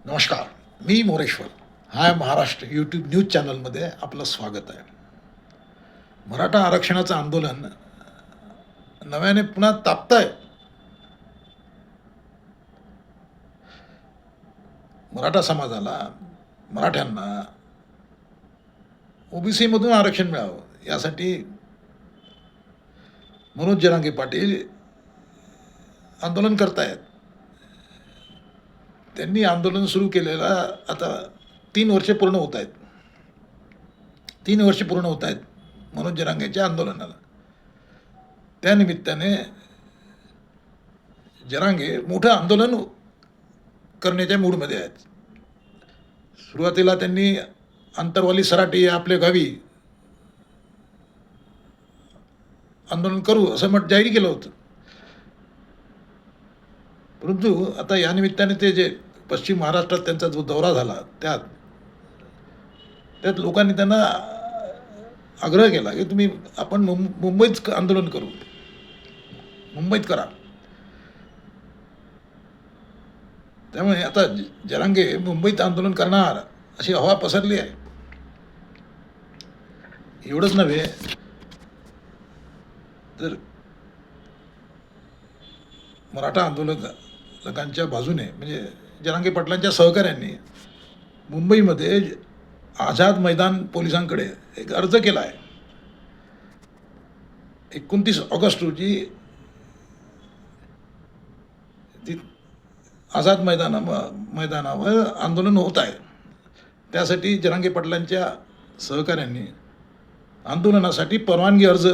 नमस्कार. मी मोरेश्वर. हाय Maharashtra YouTube news चॅनलमध्ये आपलं स्वागत आहे. मराठा आरक्षणाचं आंदोलन नव्याने पुन्हा तापतंय. मराठा समाजाला, मराठ्यांना ओबीसी मधून आरक्षण मिळावं यासाठी मनोज जरांगे पाटील आंदोलन करतायत. त्यांनी आंदोलन सुरू केलेला आता 3 वर्ष पूर्ण होत आहेत. 3 वर्ष पूर्ण होत आहेत मनोज जरांगेच्या आंदोलनाला. त्यानिमित्ताने जरांगे मोठं आंदोलन करण्याच्या मूडमध्ये आहेत. सुरुवातीला त्यांनी आंतरवाली सराटी या आपल्या गावी आंदोलन करू असं मत जाहीर केलं होतं. परंतु आता या निमित्ताने ते जे पश्चिम महाराष्ट्रात त्यांचा जो दौरा झाला त्यात लोकांनी त्यांना आग्रह केला की आपण मुंबईत आंदोलन करू, मुंबईत करा. त्यामुळे आता जरांगे मुंबईत आंदोलन करणार अशी हवा पसरली आहे. एवढंच नव्हे तर मराठा आंदोलकांच्या बाजूने म्हणजे जरांगे पाटलांच्या सहकाऱ्यांनी मुंबईमध्ये आझाद मैदान पोलिसांकडे एक अर्ज केला आहे. 29 ऑगस्ट रोजी आझाद मैदानावर आंदोलन होत आहे. त्यासाठी जरांगे पाटलांच्या सहकाऱ्यांनी आंदोलनासाठी परवानगी अर्ज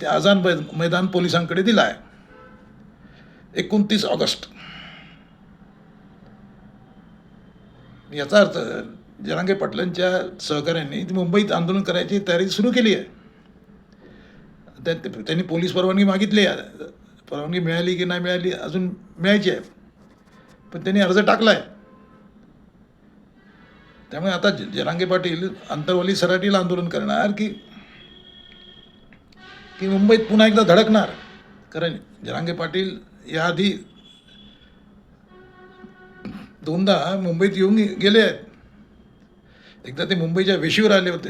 आझाद मैदान पोलिसांकडे दिला आहे. 29 ऑगस्ट. याचा अर्थ जरांगे पाटलांच्या सहकाऱ्यांनी मुंबईत आंदोलन करायची तयारी सुरू केली आहे. त्यांनी पोलीस परवानगी मागितली आहे. परवानगी मिळाली की नाही मिळाली अजून मिळायची आहे, पण त्यांनी अर्ज टाकला आहे. त्यामुळे आता जरांगे पाटील आंतरवाली सराटीला आंदोलन करणार की मुंबईत पुन्हा एकदा धडकणार. कारण जरांगे पाटील याआधी 2दा मुंबईत येऊन गेले आहेत. एकदा ते मुंबईच्या वेशीवर आले होते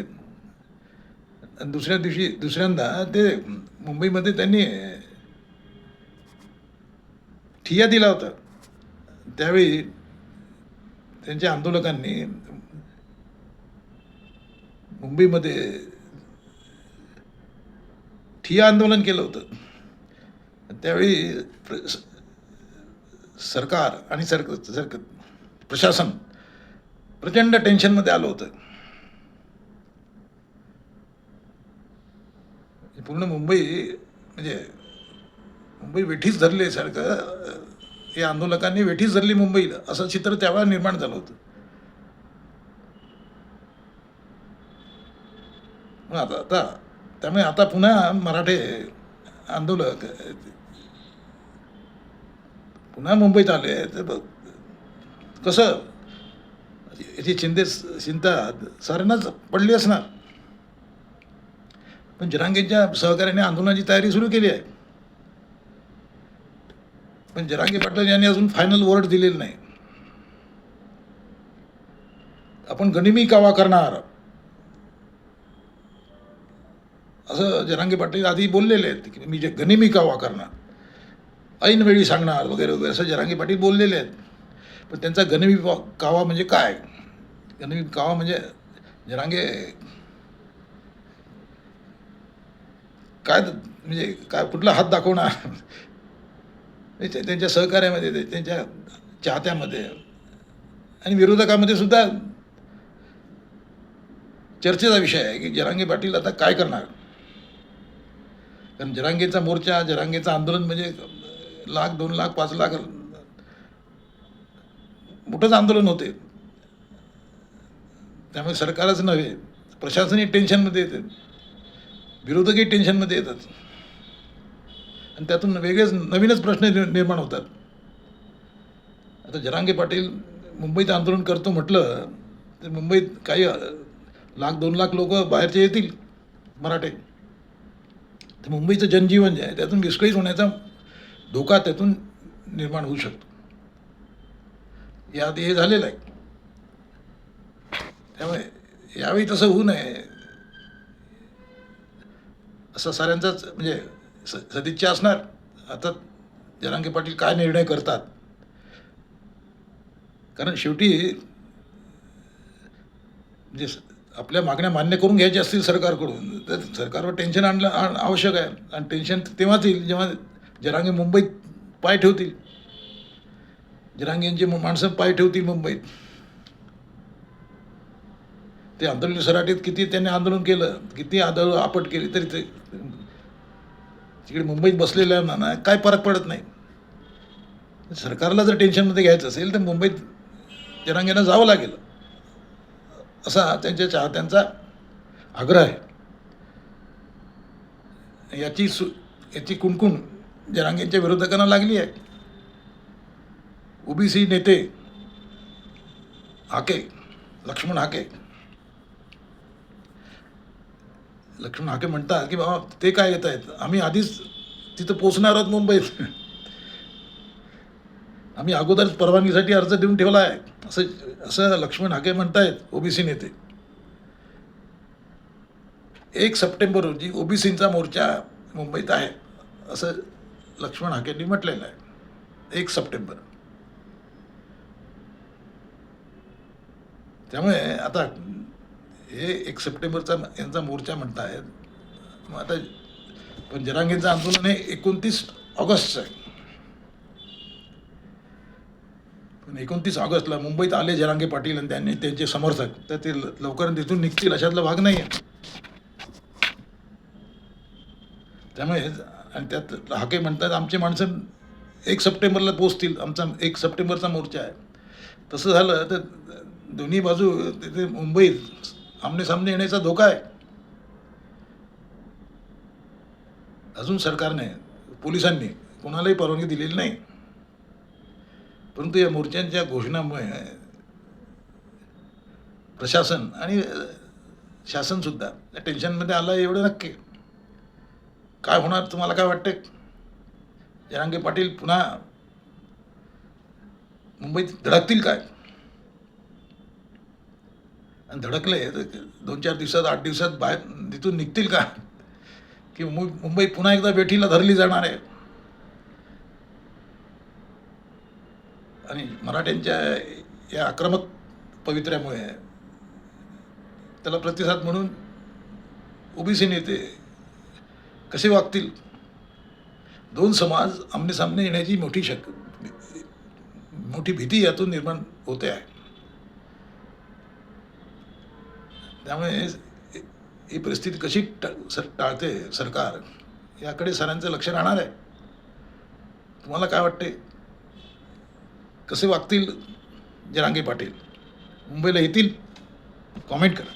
आणि दुसऱ्यांदा ते मुंबईमध्ये त्यांनी ठिय्या दिला होता. त्यावेळी त्यांच्या आंदोलकांनी मुंबईमध्ये ठिय्या आंदोलन केलं होतं. त्यावेळी सरकार आणि प्रशासन प्रचंड टेन्शनमध्ये आलं होतं. पूर्ण मुंबई वेठीच धरल्यासारखं या आंदोलकांनी वेठीच धरली मुंबईला असं चित्र त्यावेळेला निर्माण झालं होतं. त्यामुळे आता पुन्हा मराठे आंदोलक पुन्हा मुंबईत आले तर कसं याची चिंता साऱ्यांनाच पडली असणार. पण जरांगेंच्या सहकार्याने आंदोलनाची तयारी सुरू केली आहे. पण जरांगे पाटील यांनी अजून फायनल वर्ड दिलेलं नाही. आपण गनिमी कावा करणार असं जरांगे पाटील आधी बोललेले आहेत की मी जे गनिमी कावा करणार, ऐनवेळी सांगणार वगैरे वगैरे असं जरांगे पाटील बोललेले आहेत. पण त्यांचा गनिमी कावा म्हणजे काय? गनिमी कावा म्हणजे जरांगे काय कुठला हात दाखवणार त्यांच्या सहकार्यामध्ये, त्यांच्या चाहत्यामध्ये आणि विरोधकामध्ये सुद्धा चर्चेचा विषय आहे की जरांगे पाटील आता काय करणार. कारण जरांगेचा मोर्चा, जरांगेचं आंदोलन म्हणजे 1,00,000, 2,00,000, 5,00,000 मोठंच आंदोलन होते. त्यामुळे सरकारच नव्हे, प्रशासनही टेन्शनमध्ये येते, विरोधकही टेन्शनमध्ये येतात आणि त्यातून नवीनच प्रश्न निर्माण होतात. आता जरांगे पाटील मुंबईत आंदोलन करतो म्हटलं तर मुंबईत काही 1,00,000, 2,00,000 लोक बाहेरचे येतील मराठे. तर मुंबईचं जनजीवन जे आहे त्यातून विस्कळीत होण्याचा धोका त्यातून निर्माण होऊ शकतो. याआधी हे झालेलं आहे. त्यामुळे यावेळी तसं होऊ नये असं साऱ्यांचाच म्हणजे सदिच्छा असणार. आता जरांगे पाटील काय निर्णय करतात, कारण शेवटी म्हणजे आपल्या मागण्या मान्य करून घ्यायच्या असतील सरकारकडून तर सरकारवर टेन्शन आणणं आवश्यक आहे. आणि टेन्शन तेव्हाच येईल जेव्हा जरांगे मुंबईत पाय ठेवतील, जरांगेंची माणसं पाय ठेवतील मुंबईत. ते आंदोलन सराटीत किती त्यांनी आंदोलन केलं, किती आंदोलन आपट केली, तरी ते तिकडे मुंबईत बसलेल्यांना काय फरक पडत नाही. सरकारला जर टेन्शनमध्ये घ्यायचं असेल तर मुंबईत जरांगेंना जावं लागेल असा त्यांच्या चाहत्यांचा आग्रह आहे. याची कुणकुण जरांगेंच्या विरोधकांना लागली आहे. ओबीसी नेते हाके, लक्ष्मण हाके म्हणतात की बाबा ते काय येत आहेत, आम्ही आधीच तिथं पोचणार आहोत मुंबईत, आम्ही अगोदरच परवानगीसाठी अर्ज देऊन ठेवला आहे, असं लक्ष्मण हाके म्हणतायत ओबीसी नेते. 1 सप्टेंबर रोजी ओबीसींचा मोर्चा मुंबईत आहे असं लक्ष्मण हाकेंनी म्हटलेलं आहे. 1 सप्टेंबर. त्यामुळे आता हे 1 सप्टेंबरचा यांचा मोर्चा म्हणतायत. मग आता पण जरांगेंचं आंदोलन हे 29 ऑगस्टचं आहे. पण 29 ऑगस्टला मुंबईत आले जरांगे पाटील आणि त्यांनी त्यांचे समर्थक, तर ते लवकर तिथून निघतील अशातला भाग नाही आहे. त्यामुळे आणि त्यात हाके म्हणतात आमचे माणसं 1 सप्टेंबरला पोचतील, आमचा 1 सप्टेंबरचा मोर्चा आहे. तसं झालं तर दोन्ही बाजू तिथे मुंबईत आमने सामने येण्याचा धोका आहे. अजून सरकारने, पोलिसांनी कोणालाही परवानगी दिलेली नाही. परंतु या मोर्चांच्या घोषणामुळे प्रशासन आणि शासनसुद्धा या टेन्शनमध्ये आलं आहे. एवढं नक्की. काय होणार तुम्हाला काय वाटते? जरांगे पाटील पुन्हा मुंबईत धडकतील काय? आणि धडकले तर 2-4 दिवसात 8 दिवसात बाहेर तिथून निघतील का, की मुंबई पुन्हा एकदा वेठीला धरली जाणार आहे? आणि मराठ्यांच्या या आक्रमक पवित्र्यामुळे त्याला प्रतिसाद म्हणून ओबीसी नेते कसे वागतील? 2 समाज आमने सामने येण्याची मोठी भीती यातून निर्माण होते आहे. त्यामुळे ही परिस्थिती कशी टाळते सरकार याकडे सरांचं लक्ष राहणार आहे. तुम्हाला काय वाटते? कसे वागतील जरांगे पाटील? मुंबईला येतील? कॉमेंट करा.